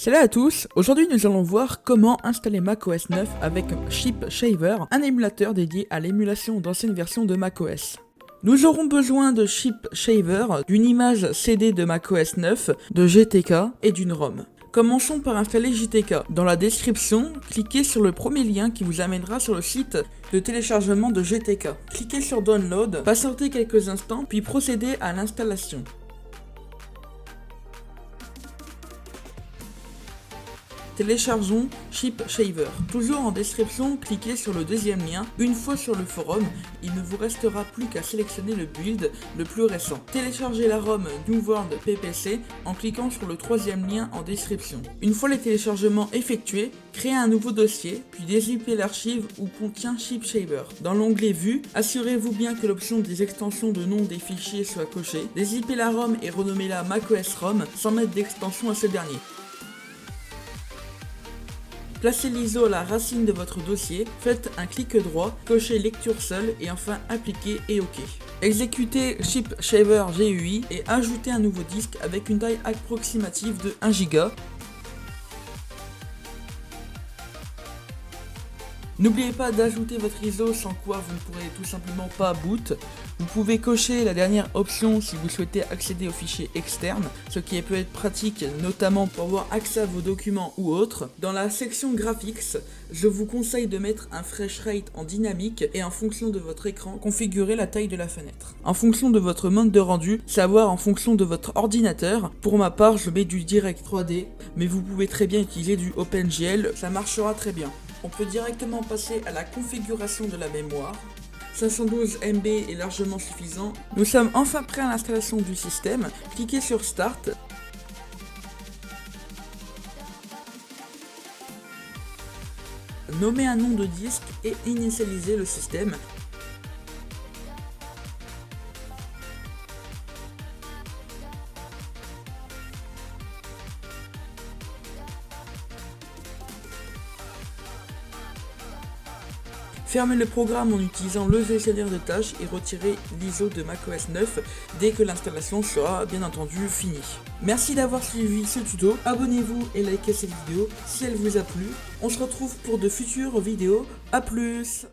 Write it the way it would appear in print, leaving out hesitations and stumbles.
Salut à tous, aujourd'hui nous allons voir comment installer macOS 9 avec Chip Shaver, un émulateur dédié à l'émulation d'anciennes versions de macOS. Nous aurons besoin de Chip Shaver, d'une image CD de macOS 9, de GTK et d'une ROM. Commençons par installer JTK. Dans la description, cliquez sur le premier lien qui vous amènera sur le site de téléchargement de GTK. Cliquez sur Download, patientez quelques instants, puis procédez à l'installation. Téléchargeons Chip Shaver. Toujours en description, cliquez sur le deuxième lien. Une fois sur le forum, il ne vous restera plus qu'à sélectionner le build le plus récent. Téléchargez la ROM New World PPC en cliquant sur le troisième lien en description. Une fois les téléchargements effectués, créez un nouveau dossier, puis dézippez l'archive où contient Chip Shaver. Dans l'onglet Vue, assurez-vous bien que l'option des extensions de nom des fichiers soit cochée. Dézippez la ROM et renommez-la macOS ROM sans mettre d'extension à ce dernier. Placez l'ISO à la racine de votre dossier, faites un clic droit, cochez lecture seule et enfin appliquez et OK. Exécutez Chip Shaver GUI et ajoutez un nouveau disque avec une taille approximative de 1 Go. N'oubliez pas d'ajouter votre ISO sans quoi vous ne pourrez tout simplement pas boot. Vous pouvez cocher la dernière option si vous souhaitez accéder aux fichiers externes, ce qui peut être pratique notamment pour avoir accès à vos documents ou autres. Dans la section Graphics, je vous conseille de mettre un refresh rate en dynamique et en fonction de votre écran, configurer la taille de la fenêtre. En fonction de votre mode de rendu, savoir en fonction de votre ordinateur. Pour ma part, je mets du Direct 3D, mais vous pouvez très bien utiliser du OpenGL, ça marchera très bien. On peut directement passer à la configuration de la mémoire. 512 MB est largement suffisant. Nous sommes enfin prêts à l'installation du système. Cliquez sur Start. Nommez un nom de disque et initialisez le système. Fermez le programme en utilisant le gestionnaire de tâches et retirez l'ISO de macOS 9 dès que l'installation sera bien entendu finie. Merci d'avoir suivi ce tuto, abonnez-vous et likez cette vidéo si elle vous a plu. On se retrouve pour de futures vidéos, à plus.